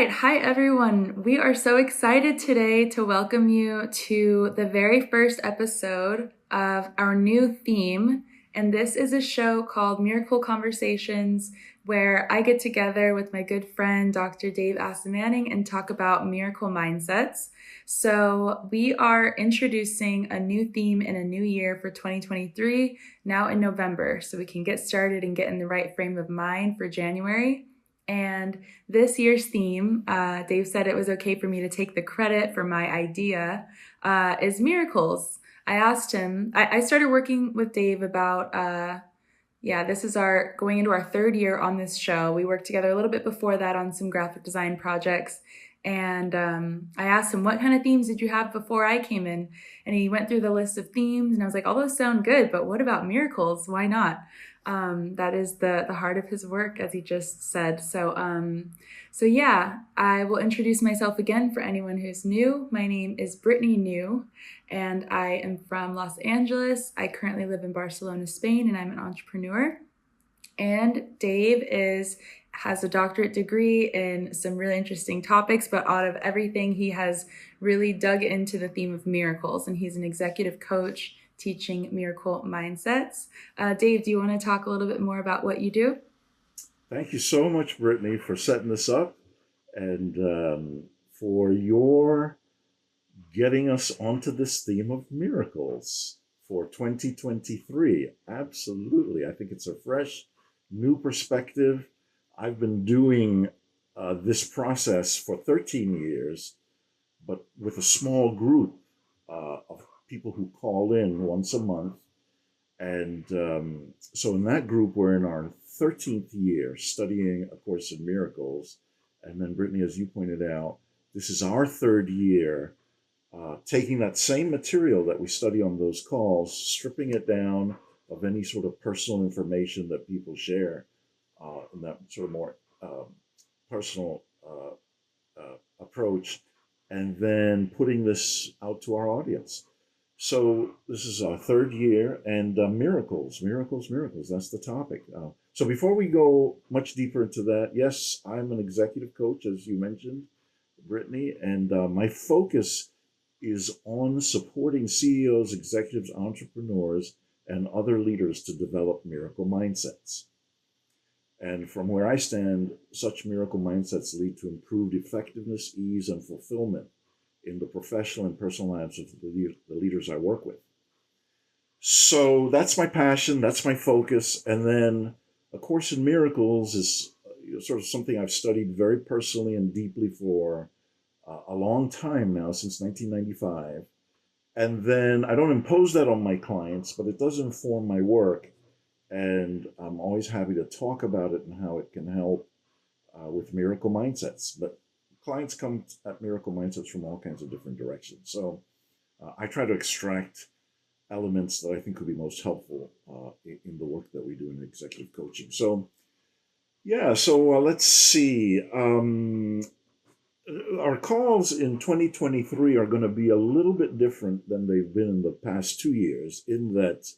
right. Hi, everyone. We are so excited today to welcome you to the very first episode of our new theme. And this is a show called Miracle Conversations, where I get together with my good friend, Dr. Dave Asomaning, and talk about miracle mindsets. So, we are introducing a new theme in a new year for 2023, now in November, so we can get started and get in the right frame of mind for January. And this year's theme, Dave said it was okay for me to take the credit for my idea, is miracles. I asked him, I started working with Dave about, this is our going into our third year on this show. We worked together a little bit before that on some graphic design projects. And I asked him, what kind of themes did you have before I came in? And he went through the list of themes, and I was like, all those sound good, but what about miracles? Why not? That is the heart of his work, as he just said. So yeah, I will introduce myself again for anyone who's new. My name is Brittany New, and I am from Los Angeles. I currently live in Barcelona, Spain, and I'm an entrepreneur. And Dave has a doctorate degree in some really interesting topics, but out of everything, he has really dug into the theme of miracles, and he's an executive coach teaching miracle mindsets. Dave, do you want to talk a little bit more about what you do? Thank you so much, Brittany, for setting this up and for your getting us onto this theme of miracles for 2023. Absolutely. I think it's a fresh, new perspective. I've been doing this process for 13 years, but with a small group of people who call in once a month. And so in that group, we're in our 13th year studying A Course in Miracles. And then, Brittany, as you pointed out, this is our third year taking that same material that we study on those calls, stripping it down of any sort of personal information that people share in that sort of more personal approach, and then putting this out to our audience. So this is our third year, and miracles, miracles, miracles. That's the topic. So before we go much deeper into that, yes, I'm an executive coach, as you mentioned, Brittany, and my focus is on supporting CEOs, executives, entrepreneurs, and other leaders to develop miracle mindsets. And from where I stand, such miracle mindsets lead to improved effectiveness, ease, and fulfillment in the professional and personal lives of the leaders I work with. So that's my passion, that's my focus. And then A Course in Miracles is sort of something I've studied very personally and deeply for a long time now, since 1995. And then I don't impose that on my clients, but it does inform my work. And I'm always happy to talk about it and how it can help with miracle mindsets. But clients come at miracle mindsets from all kinds of different directions. So I try to extract elements that I think could be most helpful in the work that we do in executive coaching. So, yeah, so let's see. Our calls in 2023 are going to be a little bit different than they've been in the past 2 years, in that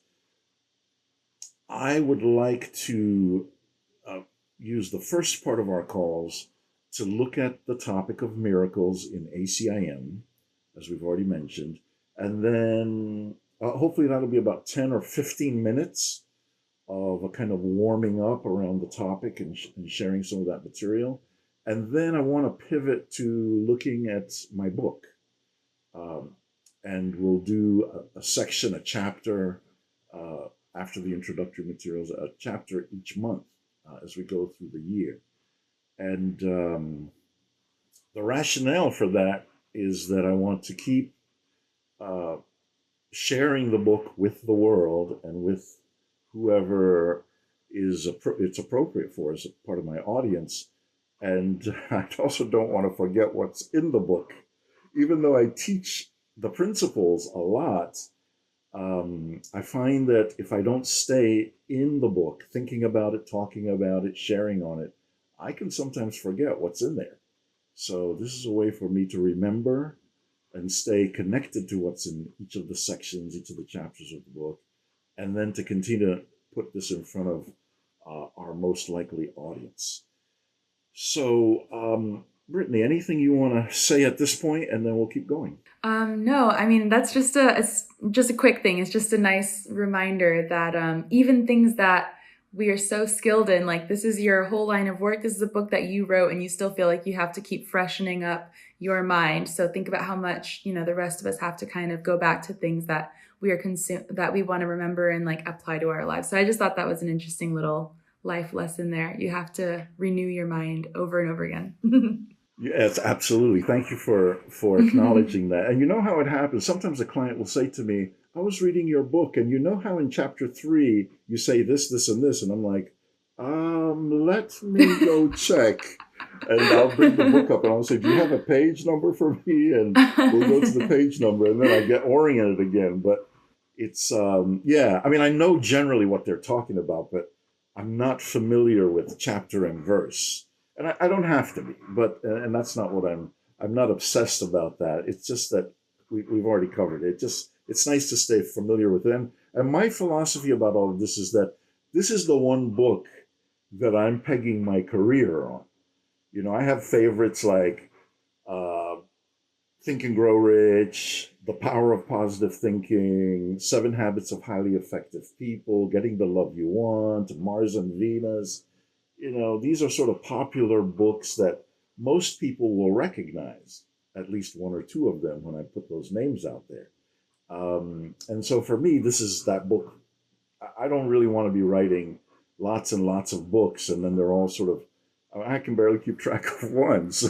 I would like to use the first part of our calls to look at the topic of miracles in ACIM, as we've already mentioned, and then hopefully that'll be about 10 or 15 minutes of a kind of warming up around the topic and sharing some of that material. And then I want to pivot to looking at my book. And we'll do a section, a chapter, after the introductory materials, a chapter each month as we go through the year. And the rationale for that is that I want to keep sharing the book with the world and with whoever it's appropriate for as a part of my audience. And I also don't want to forget what's in the book. Even though I teach the principles a lot, I find that if I don't stay in the book, thinking about it, talking about it, sharing on it, I can sometimes forget what's in there. So this is a way for me to remember and stay connected to what's in each of the sections, each of the chapters of the book, and then to continue to put this in front of our most likely audience. So Brittany, anything you want to say at this point, and then we'll keep going. No, I mean that's just just a quick thing. It's just a nice reminder that even things that we are so skilled in, like this is your whole line of work. This is a book that you wrote, and you still feel like you have to keep freshening up your mind. So think about how much the rest of us have to kind of go back to things that that we want to remember and like apply to our lives. So I just thought that was an interesting little life lesson there. You have to renew your mind over and over again. Yes, absolutely. Thank you for acknowledging that. And you know how it happens. Sometimes a client will say to me, "I was reading your book, and you know how in chapter 3 you say this, this, and this," and I'm like, let me go check." And I'll bring the book up and I'll say, "Do you have a page number for me?" And we'll go to the page number, and then I get oriented again. But it's yeah. I mean, I know generally what they're talking about, but I'm not familiar with chapter and verse, and I don't have to be. But and that's not what I'm not obsessed about that. It's just that we've already covered it. It's nice to stay familiar with them. And my philosophy about all of this is that this is the one book that I'm pegging my career on. You know, I have favorites like uh, Think and Grow Rich, The Power of Positive Thinking, Seven Habits of Highly Effective People, Getting the Love You Want, Mars and Venus. You know, these are sort of popular books that most people will recognize, at least one or two of them when I put those names out there. And so for me, this is that book. I don't really want to be writing lots and lots of books, and then they're all sort of. I can barely keep track of one, so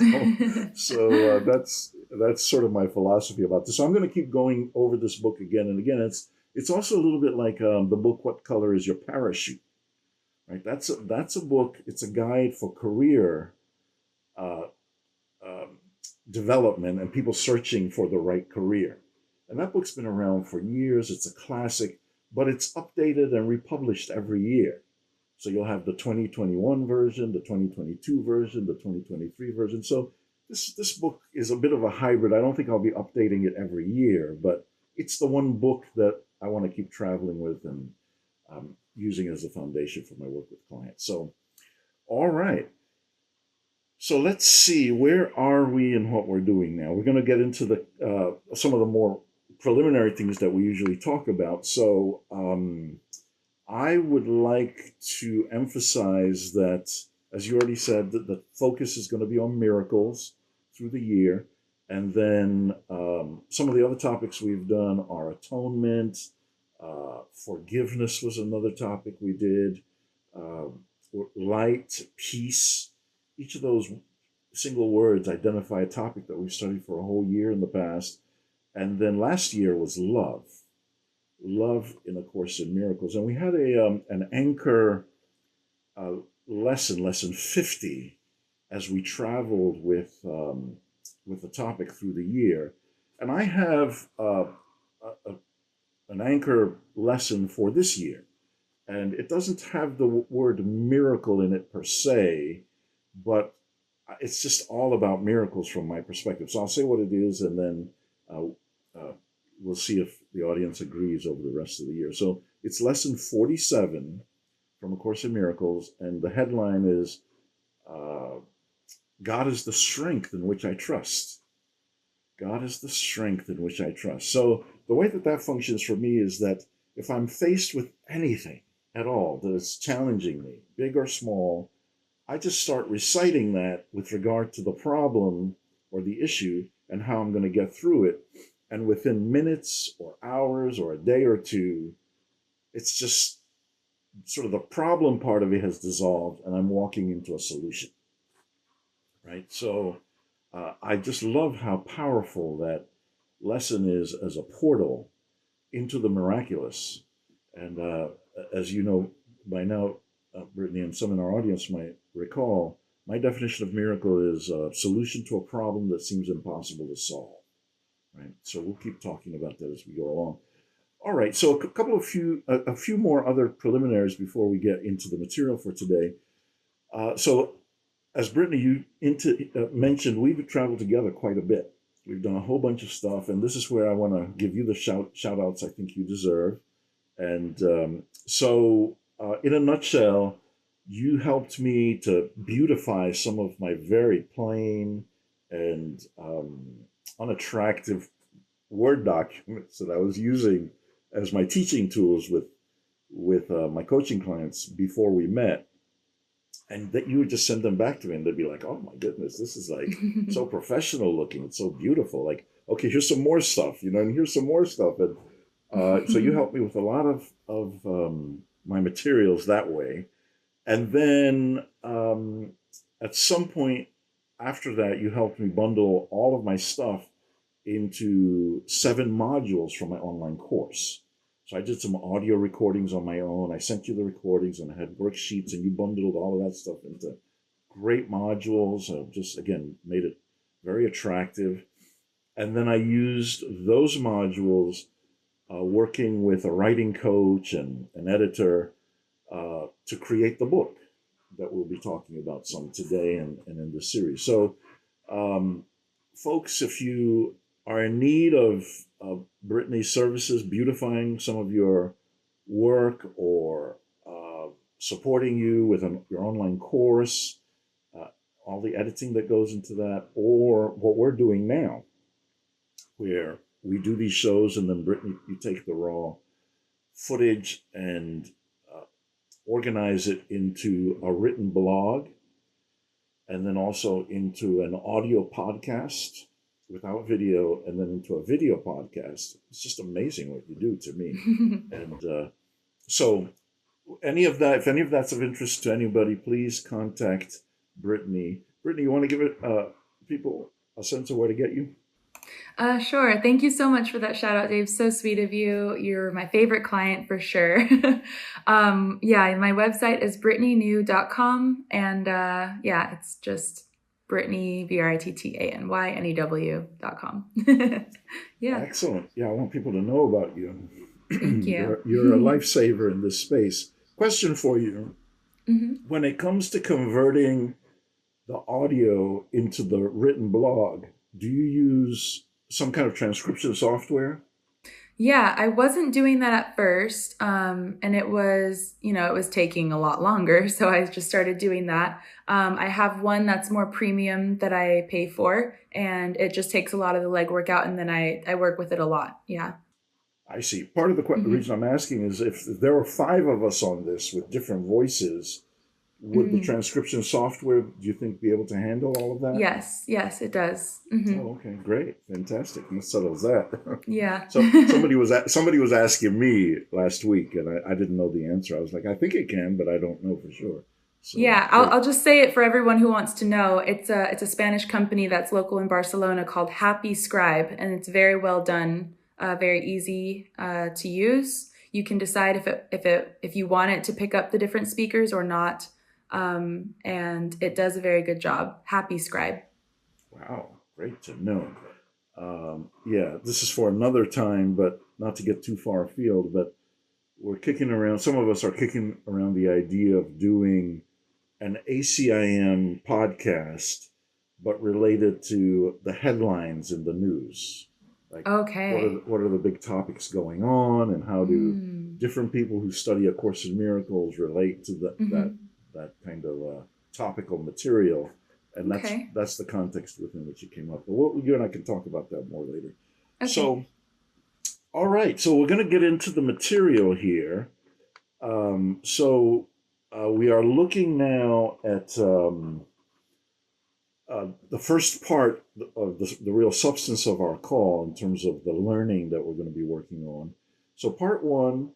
that's sort of my philosophy about this. So I'm going to keep going over this book again and again. It's also a little bit like the book "What Color Is Your Parachute?" Right? That's a book. It's a guide for career uh, um, development and people searching for the right career. And that book's been around for years. It's a classic, but it's updated and republished every year. So you'll have the 2021 version, the 2022 version, the 2023 version. So this book is a bit of a hybrid. I don't think I'll be updating it every year, but it's the one book that I want to keep traveling with and using as a foundation for my work with clients. So, all right. So let's see, where are we and what we're doing now? We're going to get into the some of the more preliminary things that we usually talk about. So I would like to emphasize that, as you already said, that the focus is going to be on miracles through the year. And then some of the other topics we've done are atonement, forgiveness was another topic we did, uh, light, peace. Each of those single words identify a topic that we've studied for a whole year in the past. And then last year was love, love in A Course in Miracles. And we had an anchor uh, lesson 50, as we traveled with the topic through the year. And I have a, an anchor lesson for this year. And it doesn't have the word miracle in it per se, but it's just all about miracles from my perspective. So I'll say what it is, and then uh, we'll see if the audience agrees over the rest of the year. So it's lesson 47 from A Course in Miracles, and the headline is uh, God is the strength in which I trust. God is the strength in which I trust. So the way that that functions for me is that if I'm faced with anything at all that is challenging me, big or small, I just start reciting that with regard to the problem or the issue and how I'm going to get through it. And within minutes or hours or a day or two, it's just sort of the problem part of it has dissolved and I'm walking into a solution, right? So I just love how powerful that lesson is as a portal into the miraculous. And as you know by now, Brittany, and some in our audience might recall, my definition of miracle is a solution to a problem that seems impossible to solve. Right. So we'll keep talking about that as we go along. All right. So a few more other preliminaries before we get into the material for today. So as Brittany mentioned, we've traveled together quite a bit. We've done a whole bunch of stuff, and this is where I want to give you the shout outs I think you deserve. And in a nutshell, you helped me to beautify some of my very plain and unattractive Word documents that I was using as my teaching tools with my coaching clients before we met, and that you would just send them back to me, and they'd be like, "Oh my goodness, this is like so professional looking. It's so beautiful. Like, okay, here's some more stuff, and here's some more stuff." And so you helped me with a lot of my materials that way. And then at some point after that, you helped me bundle all of my stuff into 7 modules from my online course. So I did some audio recordings on my own. I sent you the recordings and I had worksheets, and you bundled all of that stuff into great modules. Just again, made it very attractive. And then I used those modules working with a writing coach and an editor to create the book that we'll be talking about some today and in this series. So, folks, if you are in need of Brittany's services, beautifying some of your work or supporting you with your online course, uh, all the editing that goes into that, or what we're doing now, where we do these shows and then Brittany, you take the raw footage and uh, organize it into a written blog and then also into an audio podcast without video and then into a video podcast. It's just amazing what you do to me. And so any of that, if any of that's of interest to anybody, please contact Brittany. Brittany, you want to give it people a sense of where to get you? Sure. Thank you so much for that shout out, Dave. So sweet of you. You're my favorite client for sure. Yeah, my website is brittanynew.com. And yeah, it's just Brittany, BrittanyNew.com. Yeah, Excellent. Yeah, I want people to know about you. thank you. You're a lifesaver in this space. Question for you. Mhm. When it comes to converting the audio into the written blog, do you use some kind of transcription software? Yeah, I wasn't doing that at first. And it was, it was taking a lot longer. So I just started doing that. I have one that's more premium that I pay for, and it just takes a lot of the legwork out. And then I work with it a lot. Yeah. I see. Part of the Hmm. reason I'm asking is if there were 5 of us on this with different voices, would the Hmm. transcription software, do you think, be able to handle all of that? Yes. Yes, it does. Hmm. Oh, okay, great, fantastic. That settles that. Yeah. So somebody was asking me last week, and I didn't know the answer. I was like, I think it can, but I don't know for sure. So Yeah, great. I'll just say it for everyone who wants to know. It's a Spanish company that's local in Barcelona called Happy Scribe, and it's very well done, very easy to use. You can decide if you want it to pick up the different speakers or not, and it does a very good job. Happy Scribe. Wow, great to know. Yeah, this is for another time, but not to get too far afield. But we're kicking around. Some of us are kicking around the idea of doing an ACIM podcast, but related to the headlines in the news. Like, Okay. what are the big topics going on, and how do Mm. different people who study A Course in Miracles relate to Hmm. that kind of topical material? And Okay. that's the context within which it came up. But you and I can talk about that more later. Okay. So, all right. So we're going to get into the material here. We are looking now at the first part of the real substance of our call in terms of the learning that we're going to be working on. So, part 1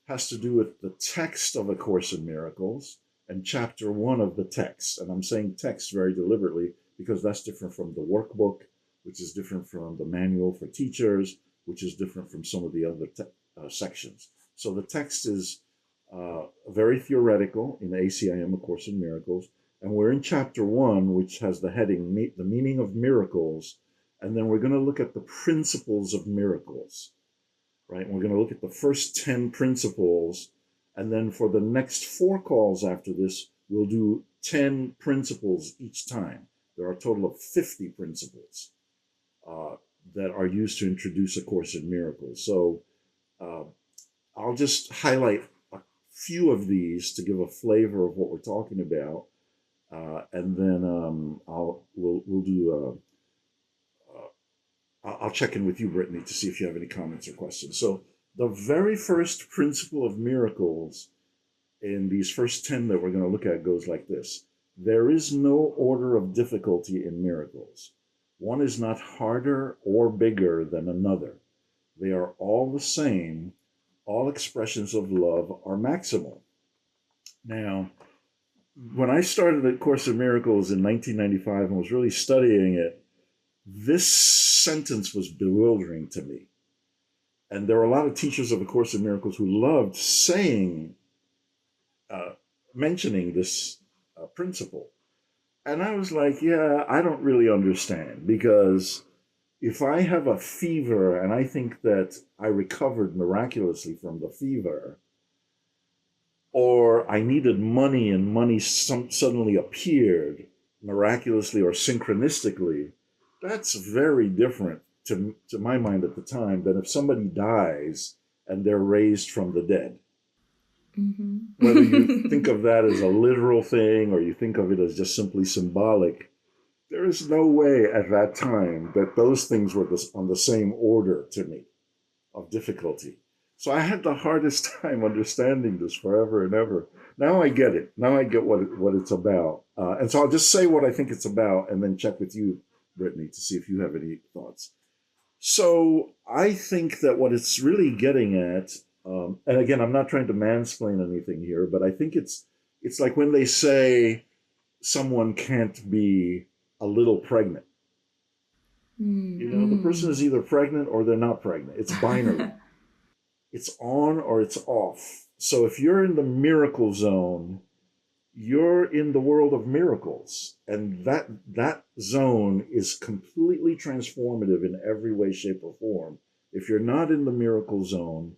has to do with the text of A Course in Miracles and chapter 1 of the text. And I'm saying text very deliberately because that's different from the workbook, which is different from the manual for teachers, which is different from some of the other sections. So, the text is very theoretical in ACIM, A Course in Miracles, and we're in chapter 1, which has the heading, The Meaning of Miracles. And then we're going to look at the principles of miracles, right? And we're going to look at the first 10 principles. And then for the next 4 calls after this, we'll do 10 principles each time. There are a total of 50 principles uh, that are used to introduce A Course in Miracles. So uh, I'll just highlight few of these to give a flavor of what we're talking about, and then we'll do. I'll check in with you, Brittany, to see if you have any comments or questions. So the very first principle of miracles in these first 10 that we're going to look at goes like this. There is no order of difficulty in miracles. One is not harder or bigger than another. They are all the same. All expressions of love are maximal. Now, when I started the Course in Miracles in 1995 and was really studying it, this sentence was bewildering to me. And there are a lot of teachers of A Course in Miracles who loved saying, mentioning this principle. And I was like, yeah, I don't really understand, because if I have a fever and I think that I recovered miraculously from the fever, or I needed money and money suddenly appeared miraculously or synchronistically, that's very different to my mind at the time than if somebody dies and they're raised from the dead. Whether you think Mm-hmm. of that as a literal thing or you think of it as just simply symbolic, there is no way at that time that those things were on the same order to me of difficulty. So I had the hardest time understanding this forever and ever. Now I get it. Now I get what it's about. And so I'll just say what I think it's about and then check with you, Brittany, to see if you have any thoughts. So I think that what it's really getting at, and again, I'm not trying to mansplain anything here, but I think it's like when they say someone can't be a little pregnant. The person Mm-hmm. is either pregnant or they're not pregnant. It's binary. It's on or it's off. So if you're in the miracle zone, you're in the world of miracles, and that zone is completely transformative in every way, shape, or form. If you're not in the miracle zone,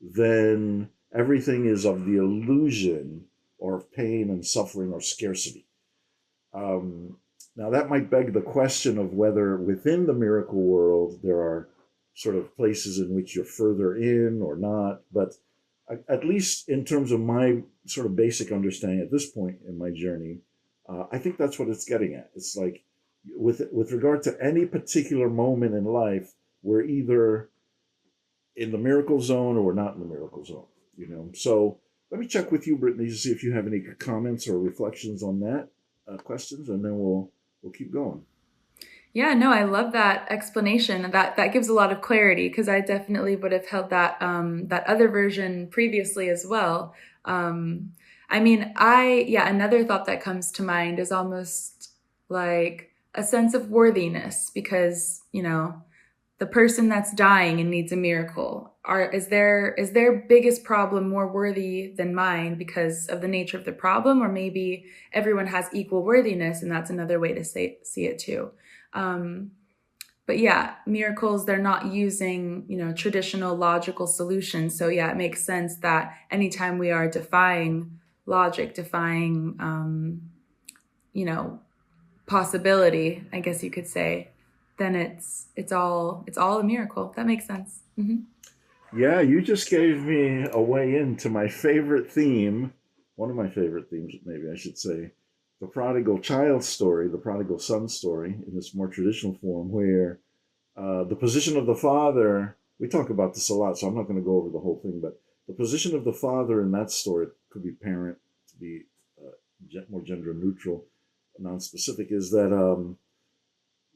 then everything is of the illusion or of pain and suffering or scarcity. um, Now that might beg the question of whether within the miracle world there are sort of places in which you're further in or not, but at least in terms of my sort of basic understanding at this point in my journey, I think that's what it's getting at. It's like with regard to any particular moment in life, we're either in the miracle zone or we're not in the miracle zone. So let me check with you, Brittany, to see if you have any comments or reflections on that questions, and then we'll keep going. Yeah, no, I love that explanation. That gives a lot of clarity because I definitely would have held that other version previously as well. I mean, another thought that comes to mind is almost like a sense of worthiness because, the person that's dying and needs a miracle is their biggest problem more worthy than mine because of the nature of the problem, or maybe everyone has equal worthiness, and that's another way to see it too. um, but yeah, miracles, they're not using, traditional logical solutions. So yeah, it makes sense that anytime we are defying logic, defying you know possibility, I guess you could say, then it's all a miracle. That makes sense. Yeah, you just gave me a way into my favorite theme, one of my favorite themes, maybe I should say, the prodigal child story, the prodigal son story, in this more traditional form, where the position of the father, we talk about this a lot, so I'm not going to go over the whole thing, but the position of the father in that story, it could be parent, to be more gender neutral, non-specific, is that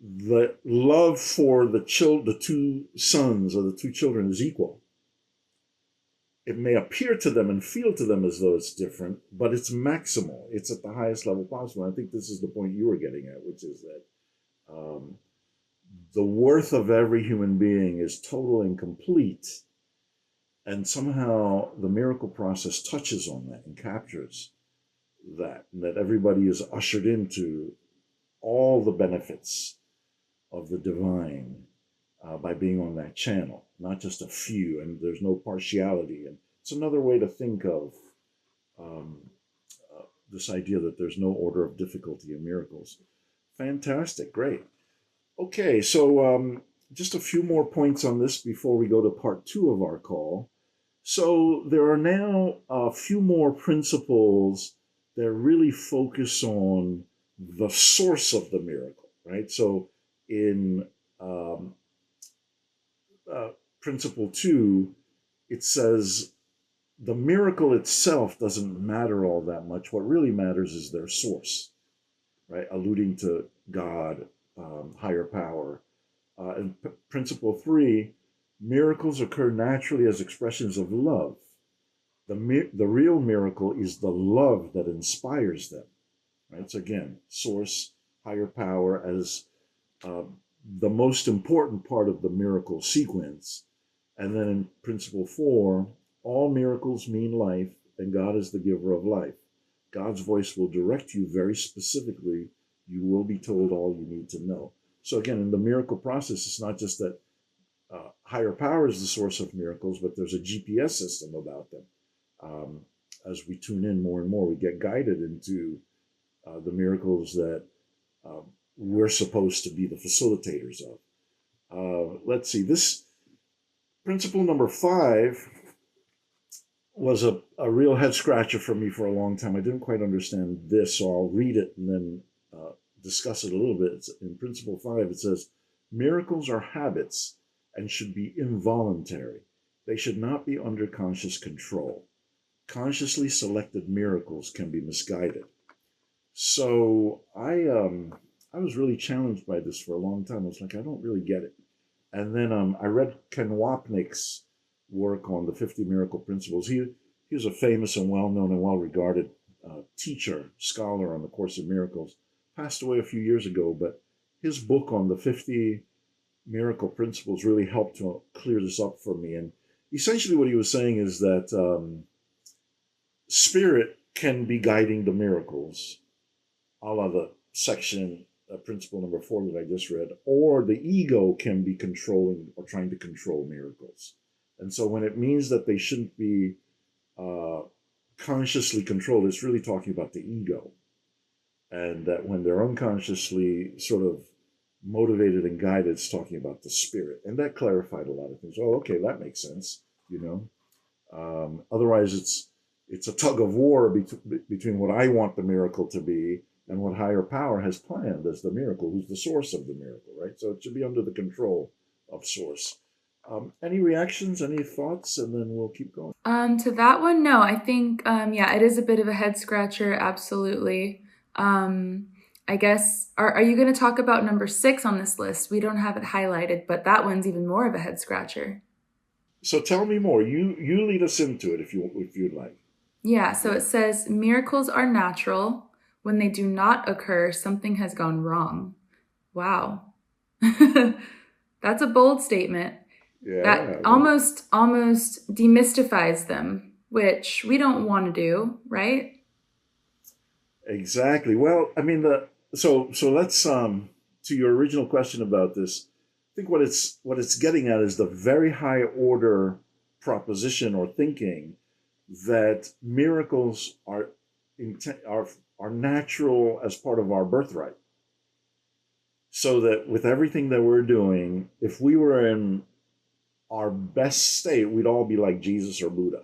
the love for the two sons or the two children is equal. It may appear to them and feel to them as though it's different, but it's maximal. It's at the highest level possible. I think this is the point you were getting at, which is that um, the worth of every human being is total and complete. And somehow the miracle process touches on that and captures that, and that everybody is ushered into all the benefits of the divine by being on that channel, not just a few, and there's no partiality. And it's another way to think of um, this idea that there's no order of difficulty in miracles. Fantastic, great. Okay, so just a few more points on this before we go to part two of our call. So there are now a few more principles that really focus on the source of the miracle, right? So in um, uh, principle two, it says the miracle itself doesn't matter all that much. What really matters is their source, right? Alluding to God, higher power. And principle three, miracles occur naturally as expressions of love. The real miracle is the love that inspires them, right? So again, source, higher power as uh, the most important part of the miracle sequence. And then in principle four, all miracles mean life, and God is the giver of life. God's voice will direct you very specifically. You will be told all you need to know. So again, in the miracle process, it's not just that higher power is the source of miracles, but there's a GPS system about them. Um, as we tune in more and more, we get guided into the miracles that uh, we're supposed to be the facilitators of. Let's see, this principle number five was a real head scratcher for me for a long time. I didn't quite understand this, so I'll read it and then discuss it a little bit. It's in principle five, it says, miracles are habits and should be involuntary. They should not be under conscious control. Consciously selected miracles can be misguided. So I was really challenged by this for a long time. I was like, I don't really get it. And then I read Ken Wapnick's work on the 50 Miracle Principles. He was a famous and well-known and well-regarded teacher, scholar on the Course in Miracles. Passed away a few years ago, but his book on the 50 Miracle Principles really helped to clear this up for me. And essentially what he was saying is that spirit can be guiding the miracles, a la the section principle number four that I just read, or the ego can be controlling or trying to control miracles. And so when it means that they shouldn't be uh, consciously controlled, it's really talking about the ego. And that when they're unconsciously sort of motivated and guided, it's talking about the spirit. And that clarified a lot of things. Oh, okay, that makes sense, you know. Otherwise, it's a tug of war between what I want the miracle to be and what higher power has planned as the miracle, who's the source of the miracle, right? So it should be under the control of source. Any reactions, any thoughts, and then we'll keep going. To that one, no. I think, yeah, it is a bit of a head scratcher. Absolutely. I guess, are you going to talk about number 6 on this list? We don't have it highlighted, but that one's even more of a head scratcher. So tell me more. You lead us into it if you'd like. Yeah, so it says miracles are natural. When they do not occur, something has gone wrong. Wow. That's a bold statement. Yeah, That well, almost demystifies them, which we don't want to do, right? exactly. Well, I mean so let's to your original question about this. I think what it's getting at is the very high order proposition or thinking that miracles are are natural as part of our birthright. So that with everything that we're doing, if we were in our best state, we'd all be like Jesus or Buddha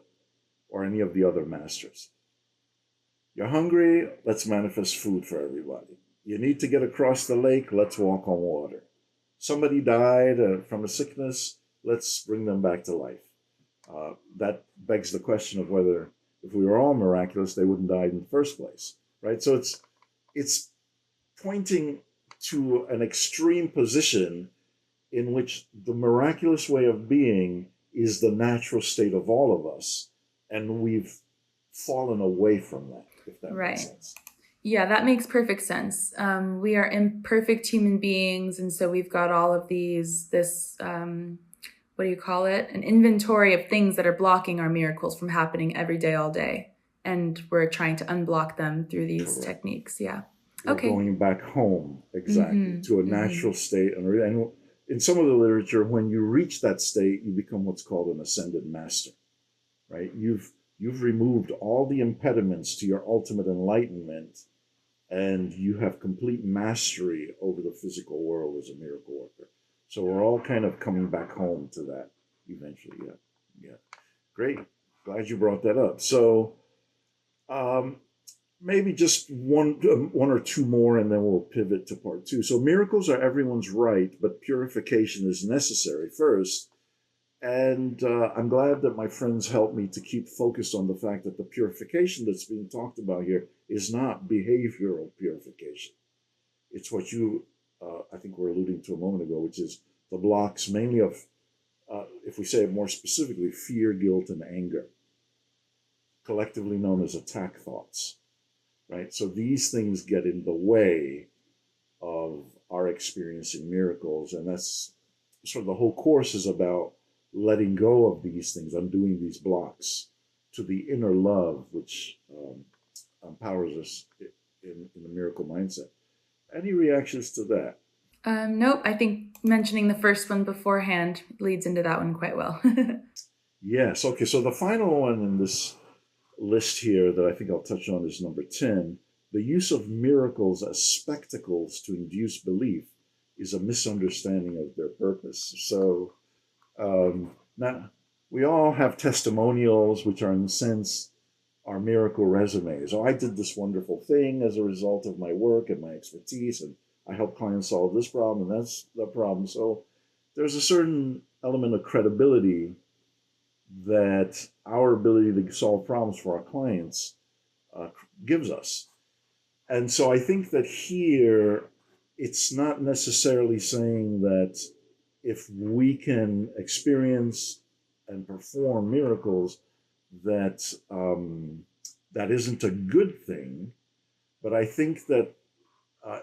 or any of the other masters. You're hungry, let's manifest food for everybody. You need to get across the lake, let's walk on water. Somebody died from a sickness, let's bring them back to life. That begs the question of whether, if we were all miraculous, they wouldn't die in the first place, right? So it's pointing to an extreme position in which the miraculous way of being is the natural state of all of us, and we've fallen away from that, if that makes Right. sense. Yeah, that makes perfect sense. We are imperfect human beings, and so we've got all of this, what do you call it? An inventory of things that are blocking our miracles from happening every day, all day. And we're trying to unblock them through these Correct. techniques. Yeah. We're Okay. going back home, exactly, Mm-hmm. to a Mm-hmm. natural state. And in some of the literature, when you reach that state, you become what's called an ascended master, right? You've removed all the impediments to your ultimate enlightenment, and you have complete mastery over the physical world as a miracle worker. So we're all kind of coming back home to that eventually. Yeah, yeah, great. Glad you brought that up. So um, maybe just one or two more, and then we'll pivot to part two. So miracles are everyone's right, but purification is necessary first. And I'm glad that my friends helped me to keep focused on the fact that the purification that's being talked about here is not behavioral purification. It's what you, I think, were alluding to a moment ago, which is the blocks mainly of, if we say it more specifically, fear, guilt, and anger, collectively known as attack thoughts, right? So these things get in the way of our experiencing miracles. And that's sort of the whole course is about letting go of these things, undoing these blocks to the inner love, which empowers us in the miracle mindset. Any reactions to that? Nope, I think mentioning the first one beforehand leads into that one quite well. Yes. Okay. So the final one in this list here that I think I'll touch on is number 10. The use of miracles as spectacles to induce belief is a misunderstanding of their purpose. So now we all have testimonials, which are in a sense our miracle resumes. Oh, I did this wonderful thing as a result of my work and my expertise, and I helped clients solve this problem, and that's the problem. So there's a certain element of credibility that our ability to solve problems for our clients uh, gives us. And so I think that here, it's not necessarily saying that if we can experience and perform miracles, that that isn't a good thing. But I think that uh,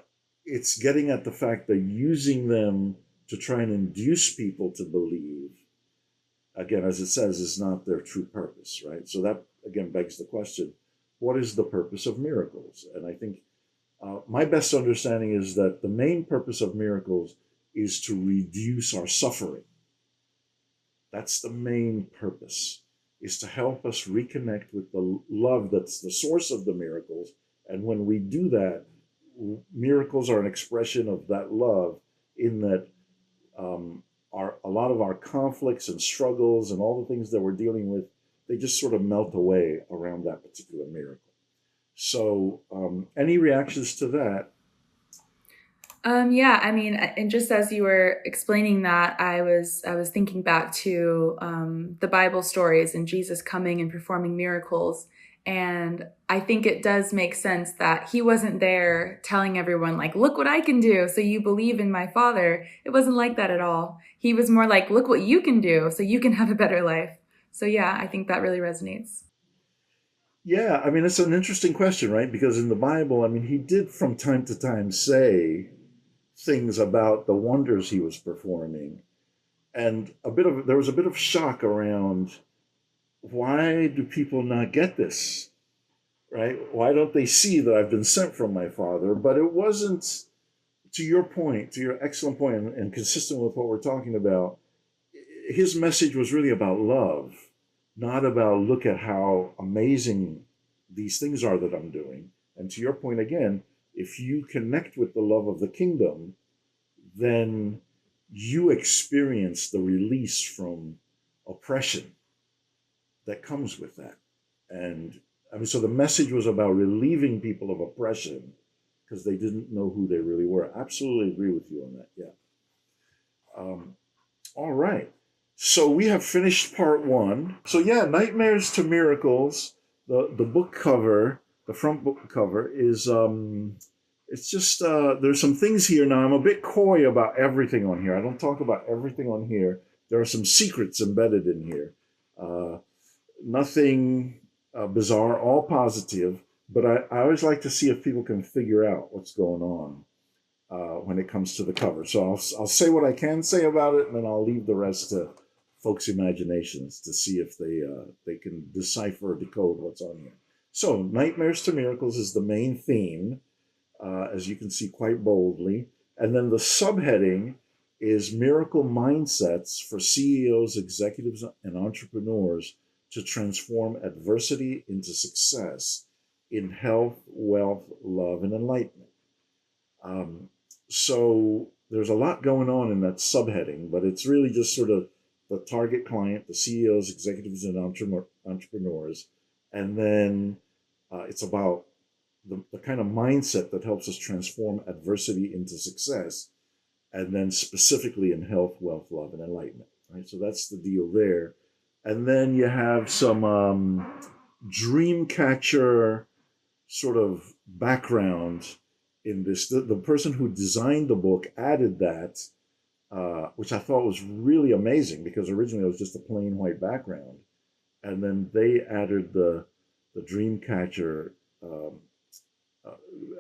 it's getting at the fact that using them to try and induce people to believe, again, as it says, is not their true purpose, right? So that again begs the question: what is the purpose of miracles? And I think my best understanding is that the main purpose of miracles is to reduce our suffering. That's the main purpose, is to help us reconnect with the love that's the source of the miracles. And when we do that, miracles are an expression of that love, in that a lot of our conflicts and struggles and all the things that we're dealing with, they just sort of melt away around that particular miracle. So, any reactions to that? Yeah, I mean, and just as you were explaining that, I was thinking back to the Bible stories and Jesus coming and performing miracles, and I think it does make sense that he wasn't there telling everyone like, "Look what I can do, so you believe in my Father." It wasn't like that at all. He was more like, "Look what you can do, so you can have a better life." So yeah, I think that really resonates. Yeah, I mean, it's an interesting question, right? Because in the Bible, I mean, he did from time to time say things about the wonders he was performing. And there was a bit of shock around, why do people not get this? Right? Why don't they see that I've been sent from my Father? But it wasn't, to your point, to your excellent point, and consistent with what we're talking about, his message was really about love, not about look at how amazing these things are that I'm doing. And to your point again, if you connect with the love of the kingdom, then you experience the release from oppression that comes with that. And I mean, so the message was about relieving people of oppression because they didn't know who they really were. Absolutely agree with you on that. Yeah. Um, all right. So we have finished part one. So yeah, Nightmares to Miracles. The book cover, the front book cover is it's just there's some things here. Now I'm a bit coy about everything on here. I don't talk about everything on here. There are some secrets embedded in here. Uh, Nothing bizarre, all positive. But I always like to see if people can figure out what's going on when it comes to the cover. So I'll say what I can say about it, and then I'll leave the rest to folks' imaginations to see if they can decipher or decode what's on here. So, Nightmares to Miracles is the main theme, as you can see quite boldly. And then the subheading is Miracle Mindsets for CEOs, Executives, and Entrepreneurs to transform adversity into success in health, wealth, love, and enlightenment. Um, so there's a lot going on in that subheading, but it's really just sort of the target client, the CEOs, executives, and entrepreneurs. And then it's about the kind of mindset that helps us transform adversity into success, and then specifically in health, wealth, love, and enlightenment. Right. So that's the deal there. And then you have some dream catcher sort of background in this. The person who designed the book added that, which I thought was really amazing because originally it was just a plain white background, and then they added the dream catcher uh,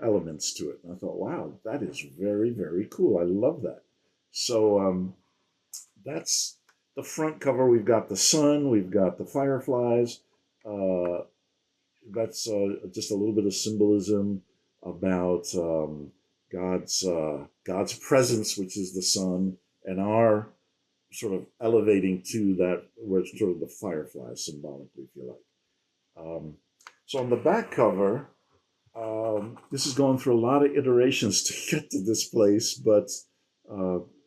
elements to it. And I thought, wow, that is very, very cool. I love that. So that's the front cover. We've got the sun, we've got the fireflies. Uh, that's just a little bit of symbolism about God's presence, which is the sun, and our sort of elevating to that, where it's sort of the fireflies symbolically, if you like. So on the back cover, this has gone through a lot of iterations to get to this place, but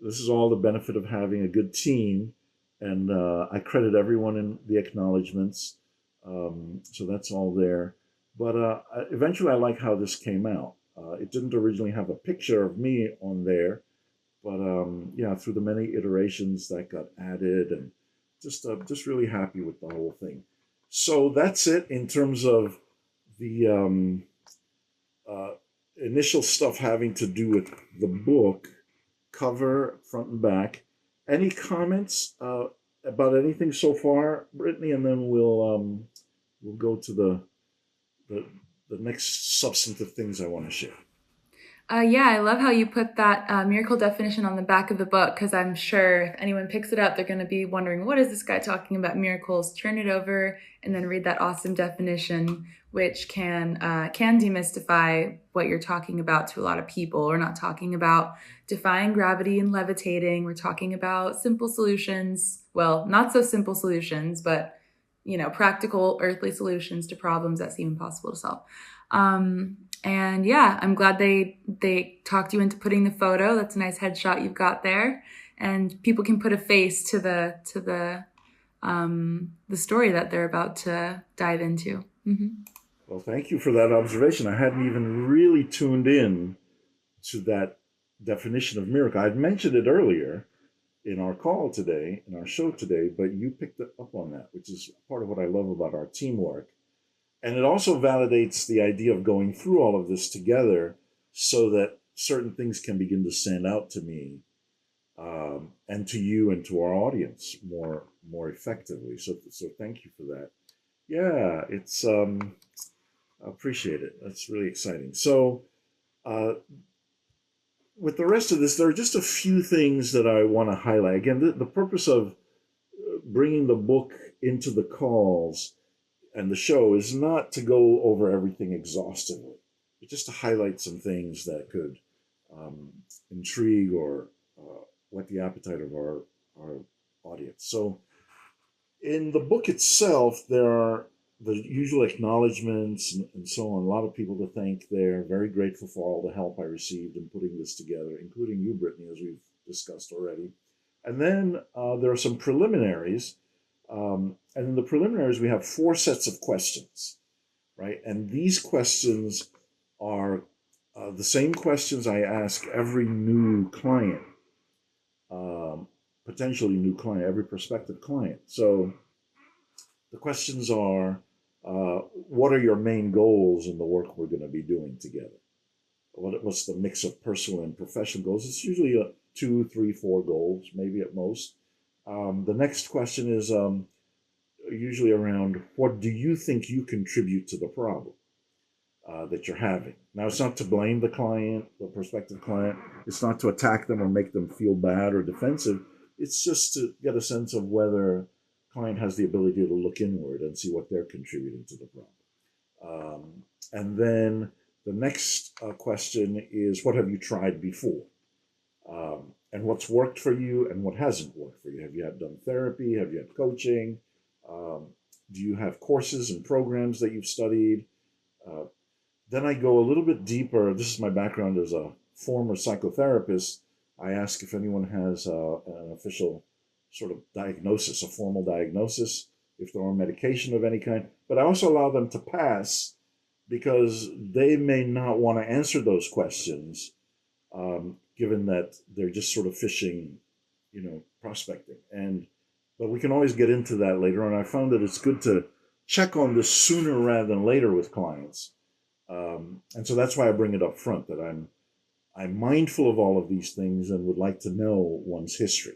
this is all the benefit of having a good team, and I credit everyone in the acknowledgments. So that's all there. But eventually, I like how this came out. It didn't originally have a picture of me on there, but yeah, through the many iterations that got added, and just really happy with the whole thing. So that's it in terms of the uh, initial stuff having to do with the book, cover, front and back. Any comments about anything so far, Brittany? And then we'll go to the the next substantive things I want to share. Yeah, I love how you put that miracle definition on the back of the book, because I'm sure if anyone picks it up, they're going to be wondering, what is this guy talking about miracles? Turn it over and then read that awesome definition, which can demystify what you're talking about to a lot of people. We're not talking about defying gravity and levitating. We're talking about simple solutions. Well, not so simple solutions, but practical earthly solutions to problems that seem impossible to solve. And yeah, I'm glad they talked you into putting the photo. That's a nice headshot you've got there, and people can put a face to the story that they're about to dive into. Mm-hmm. Well, thank you for that observation. I hadn't even really tuned in to that definition of miracle. I'd mentioned it earlier in our call today, in our show today, but you picked up on that, which is part of what I love about our teamwork. And it also validates the idea of going through all of this together so that certain things can begin to stand out to me, and to you and to our audience more effectively. So thank you for that. Yeah, it's I appreciate it. That's really exciting. So uh, with the rest of this, there are just a few things that I want to highlight. Again, the purpose of bringing the book into the calls and the show is not to go over everything exhaustively, but just to highlight some things that could um, intrigue or whet the appetite of our audience. So, in the book itself, there are the usual acknowledgments and so on. A lot of people to thank there. Very grateful for all the help I received in putting this together, including you, Brittany, as we've discussed already. And then there are some preliminaries. And in the preliminaries, we have 4 sets of questions, right? And these questions are the same questions I ask every new client, um, potentially new client, every prospective client. So the questions are, what are your main goals in the work we're going to be doing together? What's the mix of personal and professional goals? It's usually 2, 3, 4 goals, maybe at most. The next question is usually around, what do you think you contribute to the problem that you're having? Now, it's not to blame the client, the prospective client. It's not to attack them or make them feel bad or defensive. It's just to get a sense of whether client has the ability to look inward and see what they're contributing to the problem. And then the next question is, what have you tried before? And what's worked for you and what hasn't worked for you? Have you had done therapy? Have you had coaching? Do you have courses and programs that you've studied? Uh, then I go a little bit deeper. This is my background as a former psychotherapist. I ask if anyone has an official sort of diagnosis, a formal diagnosis, if they're on medication of any kind. But I also allow them to pass because they may not want to answer those questions, given that they're just sort of fishing, prospecting. But we can always get into that later on. I found that it's good to check on this sooner rather than later with clients. And so that's why I bring it up front, that I'm mindful of all of these things and would like to know one's history.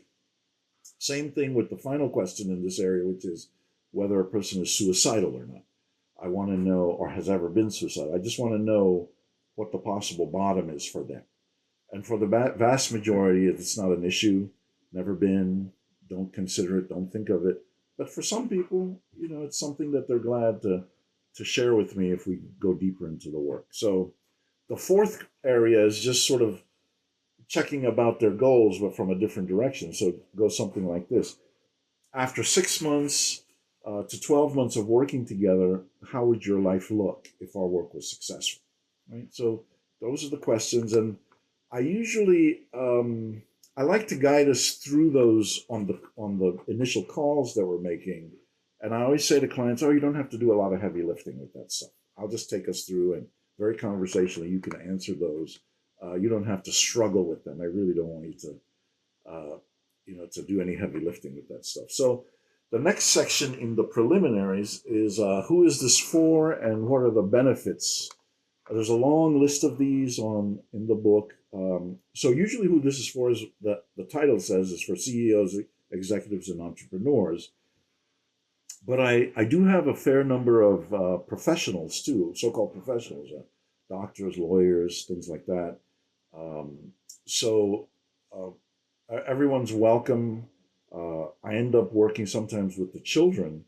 Same thing with the final question in this area, which is whether a person is suicidal or not. I want to know, or has ever been suicidal. I just want to know what the possible bottom is for them. And for the vast majority, it's not an issue, never been, don't consider it, don't think of it. But for some people, it's something that they're glad to share with me if we go deeper into the work. So the fourth area is just sort of checking about their goals, but from a different direction. So it goes something like this. After 6 months to 12 months of working together, how would your life look if our work was successful? Right? So those are the questions. And I usually, I like to guide us through those on the initial calls that we're making. And I always say to clients, oh, you don't have to do a lot of heavy lifting with that stuff. I'll just take us through, and very conversationally, you can answer those. You don't have to struggle with them. I really don't want you to do any heavy lifting with that stuff. So the next section in the preliminaries is who is this for and what are the benefits? There's a long list of these in the book. So usually who this is for is, the title says, is for CEOs, executives, and entrepreneurs. But I do have a fair number of professionals too, so-called professionals, doctors, lawyers, things like that. So everyone's welcome. I end up working sometimes with the children,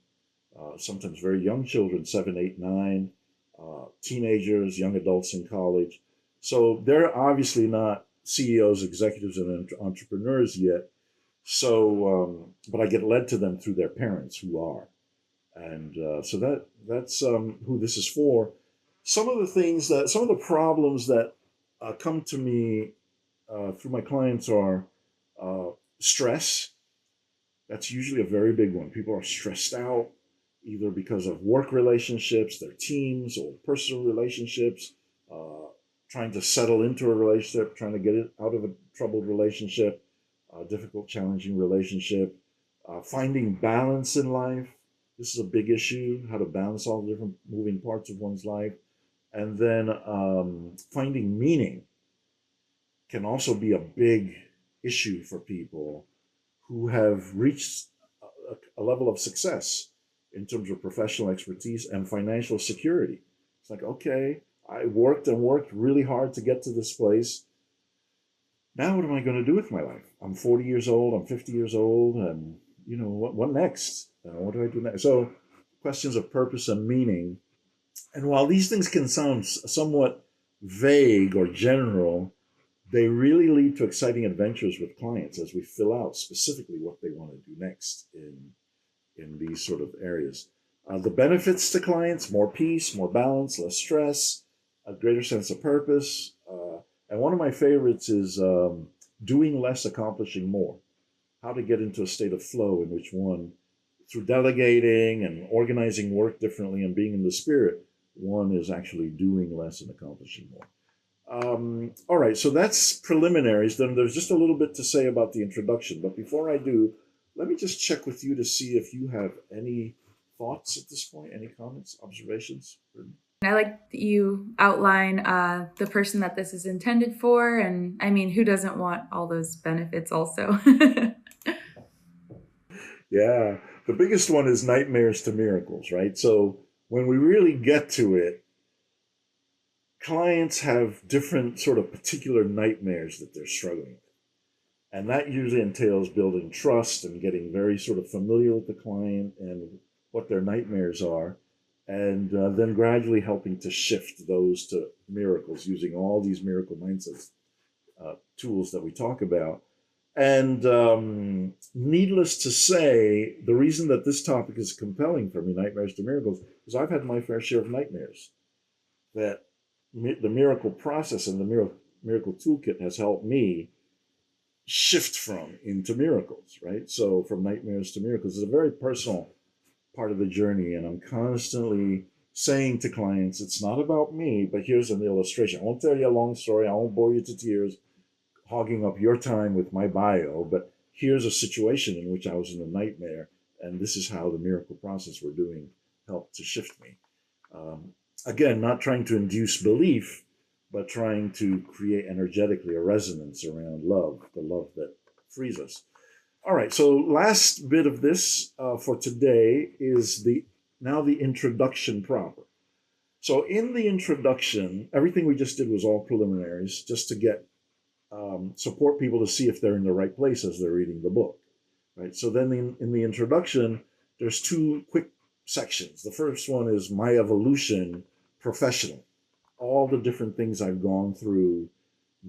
sometimes very young children, 7, 8, 9, teenagers, young adults in college. So they're obviously not CEOs, executives, and entrepreneurs yet. So, but I get led to them through their parents who are. And so that's who this is for. Some of the problems that come to me through my clients are stress. That's usually a very big one. People are stressed out either because of work relationships, their teams, or personal relationships, trying to settle into a relationship, trying to get it out of a troubled relationship, difficult, challenging relationship, finding balance in life. This is a big issue, how to balance all the different moving parts of one's life. And then finding meaning can also be a big issue for people who have reached a level of success in terms of professional expertise and financial security. It's like, okay, I worked and worked really hard to get to this place. Now what am I going to do with my life? I'm 40 years old, I'm 50 years old, and what next? What do I do next? So questions of purpose and meaning. And while these things can sound somewhat vague or general, they really lead to exciting adventures with clients as we fill out specifically what they want to do next in these sort of areas. The benefits to clients: more peace, more balance, less stress, a greater sense of purpose. And one of my favorites is doing less, accomplishing more. How to get into a state of flow in which one, through delegating and organizing work differently and being in the spirit, one is actually doing less and accomplishing more. All right, so that's preliminaries. Then there's just a little bit to say about the introduction. But before I do, let me just check with you to see if you have any thoughts at this point, any comments, observations? I like that you outline the person that this is intended for. And I mean, who doesn't want all those benefits also? Yeah, the biggest one is nightmares to miracles, right? So when we really get to it, clients have different sort of particular nightmares that they're struggling with. And that usually entails building trust and getting very sort of familiar with the client and what their nightmares are, and then gradually helping to shift those to miracles using all these miracle mindset tools that we talk about. And needless to say, the reason that this topic is compelling for me, nightmares to miracles, is I've had my fair share of nightmares. That the miracle process and the miracle toolkit has helped me shift from into miracles, right? So from nightmares to miracles is a very personal part of the journey. And I'm constantly saying to clients, it's not about me, but here's an illustration. I won't tell you a long story. I won't bore you to tears, hogging up your time with my bio, but here's a situation in which I was in a nightmare. And this is how the miracle process we're doing helped to shift me. Um, Again, not trying to induce belief, but trying to create energetically a resonance around love, the love that frees us. All right, so last bit of this for today is the introduction proper. So in the introduction, everything we just did was all preliminaries, just to get support people to see if they're in the right place as they're reading the book, right? So then in the introduction, there's two quick sections. The first one is my evolution professional, all the different things I've gone through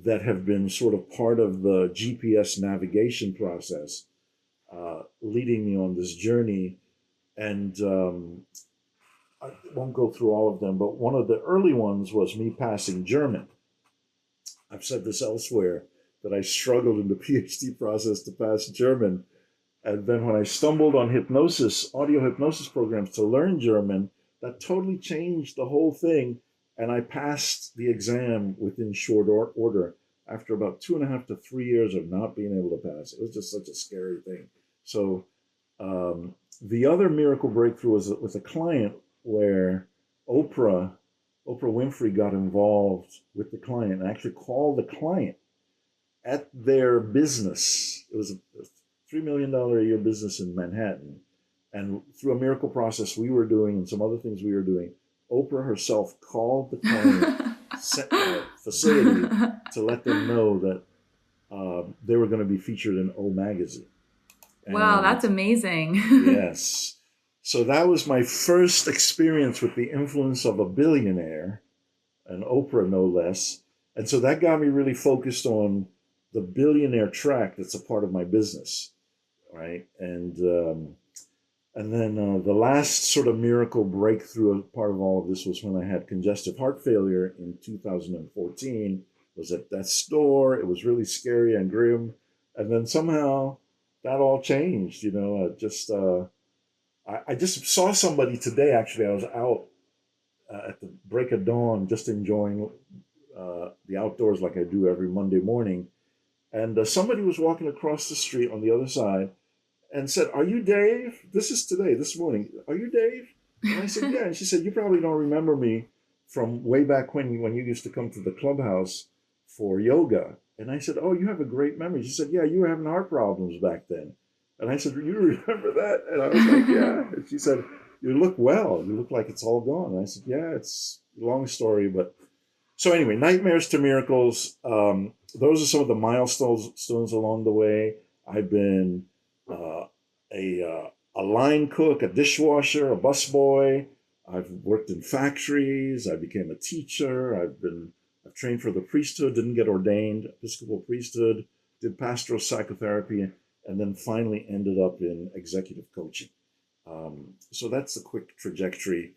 that have been sort of part of the GPS navigation process, leading me on this journey. And I won't go through all of them, but one of the early ones was me passing German. I've said this elsewhere that I struggled in the PhD process to pass German. And then when I stumbled on hypnosis, audio hypnosis programs to learn German, that totally changed the whole thing. And I passed the exam within short order after about 2.5 to 3 years of not being able to pass. It was just such a scary thing. So the other miracle breakthrough was with a client where Oprah Winfrey got involved with the client and actually called the client at their business. It was a $3 million a year business in Manhattan. And through a miracle process we were doing and some other things we were doing, Oprah herself called the client facility to let them know that they were going to be featured in O Magazine. Wow, And that's amazing. yes, so that was my first experience with the influence of a billionaire, and Oprah no less. And so that got me really focused on the billionaire track that's a part of my business, right? And then the last sort of miracle breakthrough part of all of this was when I had congestive heart failure in 2014. It was at death's door. It was really scary and grim. And then somehow that all changed, I just saw somebody today, actually. I was out at the break of dawn, just enjoying the outdoors like I do every Monday morning. And somebody was walking across the street on the other side and said, "Are you Dave? This is today, this morning. Are you Dave?" And I said, "Yeah." And she said, "You probably don't remember me from way back when you used to come to the clubhouse for yoga." And I said, "Oh, you have a great memory." She said, "Yeah, you were having heart problems back then." And I said, "You remember that?" And I was like, "Yeah." And she said, "You look well. You look like it's all gone." And I said, "Yeah, it's a long story, but..." So anyway, nightmares to miracles. Those are some of the milestones along the way. I've been uh, a line cook, a dishwasher, a busboy. I've worked in factories. I became a teacher. I've trained for the priesthood. Didn't get ordained, Episcopal priesthood. Did pastoral psychotherapy, and then finally ended up in executive coaching. So that's the quick trajectory.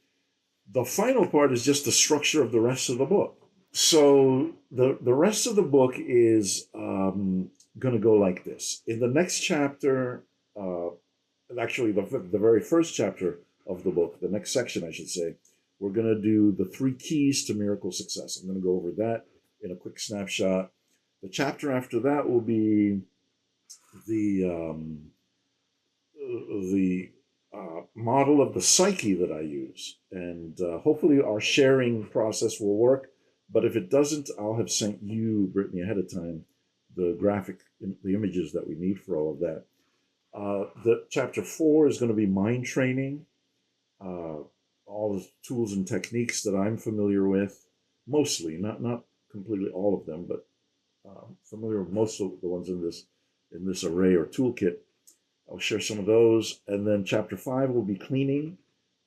The final part is just the structure of the rest of the book. So the rest of the book is going to go like this. In the next chapter, uh, actually the very first chapter of the book, the next section, I should say, we're going to do the 3 keys to miracle success. I'm going to go over that in a quick snapshot. The chapter after that will be the model of the psyche that I use. And hopefully our sharing process will work. But if it doesn't, I'll have sent you, Brittany, ahead of time, the images that we need for all of that. The chapter 4 is going to be mind training, uh, all the tools and techniques that I'm familiar with, mostly, not completely all of them, but familiar with most of the ones in this array or toolkit. I'll share some of those. And then chapter 5 will be cleaning,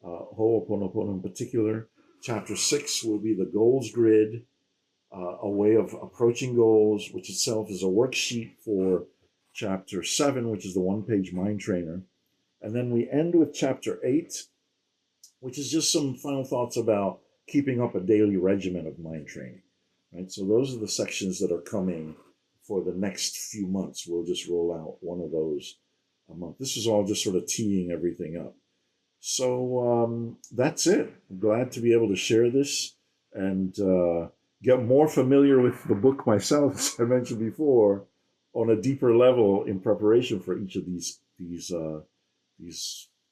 Ho'oponopono in particular. Chapter 6 will be the goals grid, a way of approaching goals, which itself is a worksheet for chapter 7, which is the one-page mind trainer. And then we end with chapter 8, which is just some final thoughts about keeping up a daily regimen of mind training. Right? So those are the sections that are coming for the next few months. We'll just roll out one of those a month. This is all just sort of teeing everything up. So that's it. I'm glad to be able to share this and get more familiar with the book myself, as I mentioned before, on a deeper level in preparation for each of these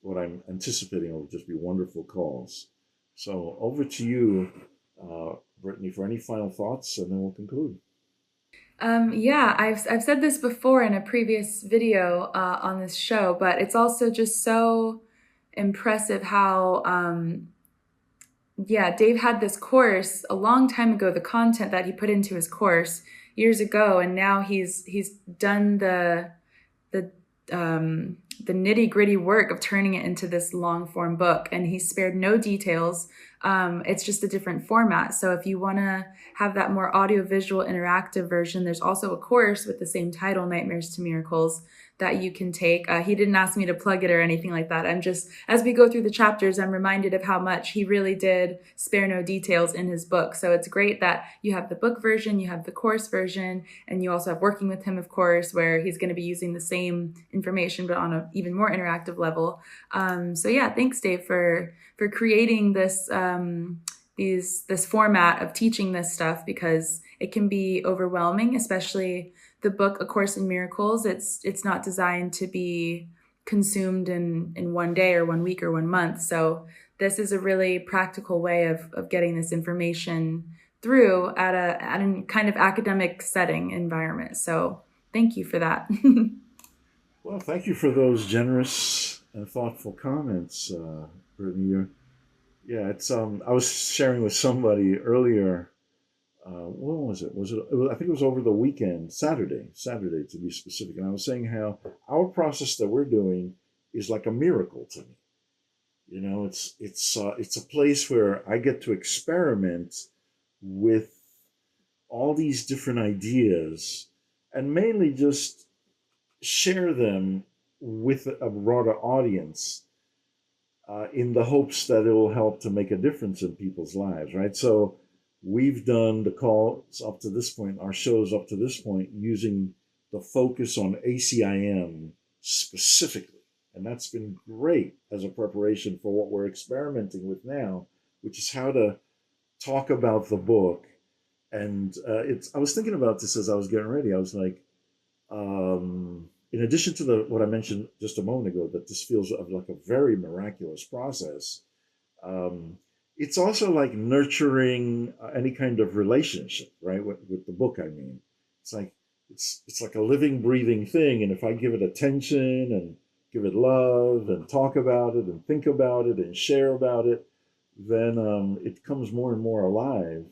what I'm anticipating will just be wonderful calls. So over to you, Brittany, for any final thoughts, and then we'll conclude. Yeah, I've said this before in a previous video on this show, but it's also just so impressive how yeah, Dave had this course a long time ago, the content that he put into his course years ago, and now he's done the the nitty gritty work of turning it into this long form book, and he spared no details. It's just a different format. So if you want to have that more audio visual interactive version, there's also a course with the same title, Nightmares to Miracles, that you can take. He didn't ask me to plug it or anything like that. I'm just, as we go through the chapters, I'm reminded of how much he really did spare no details in his book. So it's great that you have the book version, you have the course version, and you also have Working with Him, of course, where he's going to be using the same information, but on an even more interactive level. So yeah, thanks, Dave, for creating this this format of teaching this stuff, because it can be overwhelming, especially the book A Course in Miracles. It's not designed to be consumed in one day or 1 week or 1 month. So this is a really practical way of getting this information through at a kind of academic setting environment. So thank you for that. Well, thank you for those generous and thoughtful comments, Brittany. Yeah, it's I was sharing with somebody earlier. When was it? I think it was over the weekend, Saturday to be specific. And I was saying how our process that we're doing is like a miracle to me. You know, it's a place where I get to experiment with all these different ideas and mainly just share them with a broader audience in the hopes that it will help to make a difference in people's lives, right? So we've done the calls up to this point, our shows up to this point, using the focus on ACIM specifically. And that's been great as a preparation for what we're experimenting with now, which is how to talk about the book. And I was thinking about this as I was getting ready. I was like, in addition to what I mentioned just a moment ago, that this feels like a very miraculous process, it's also like nurturing any kind of relationship, right? With the book, I mean, it's like it's like a living, breathing thing, and if I give it attention and give it love and talk about it and think about it and share about it, then it comes more and more alive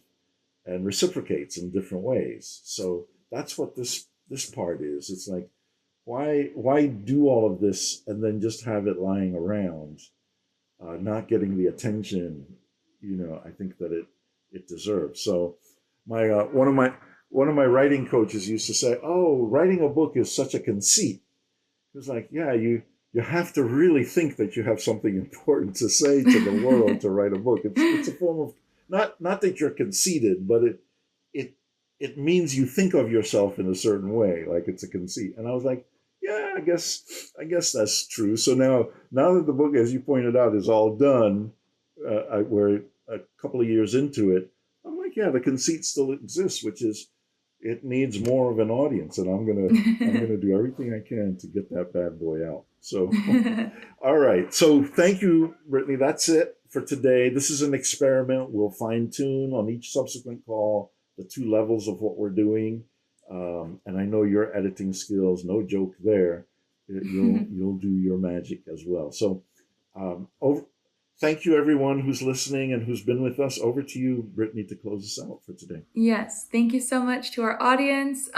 and reciprocates in different ways. So that's what this part is. It's like, why do all of this and then just have it lying around, not getting the attention, I think that it deserves. So my one of my writing coaches used to say, "Oh, writing a book is such a conceit." It was like, yeah, you have to really think that you have something important to say to the world to write a book. It's a form of not that you're conceited, but it means you think of yourself in a certain way, like it's a conceit. And I was like, yeah, I guess that's true. So now that the book, as you pointed out, is all done, we're a couple of years into it. I'm like, yeah, the conceit still exists, which is it needs more of an audience, and I'm gonna do everything I can to get that bad boy out. So, all right. So thank you, Brittany. That's it for today. This is an experiment. We'll fine tune on each subsequent call the two levels of what we're doing. And I know your editing skills, no joke there. You'll do your magic as well. So, thank you everyone who's listening and who's been with us. Over to you, Brittany, to close us out for today. Yes, thank you so much to our audience.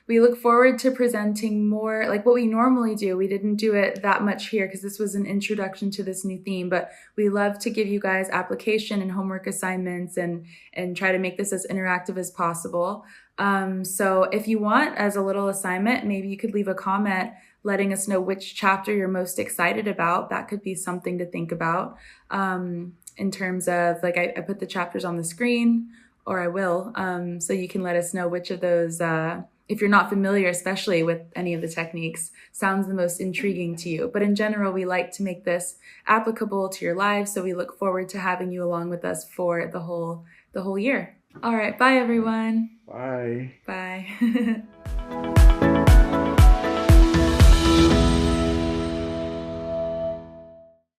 We look forward to presenting more like what we normally do. We didn't do it that much here because this was an introduction to this new theme, but we love to give you guys application and homework assignments and try to make this as interactive as possible. So if you want, as a little assignment, maybe you could leave a comment letting us know which chapter you're most excited about. That could be something to think about. In terms of, like, I put the chapters on the screen, or I will, so you can let us know which of those if you're not familiar, especially with any of the techniques, sounds the most intriguing to you. But in general, we like to make this applicable to your lives, so we look forward to having you along with us for the whole year. All right, bye everyone. Bye. Bye.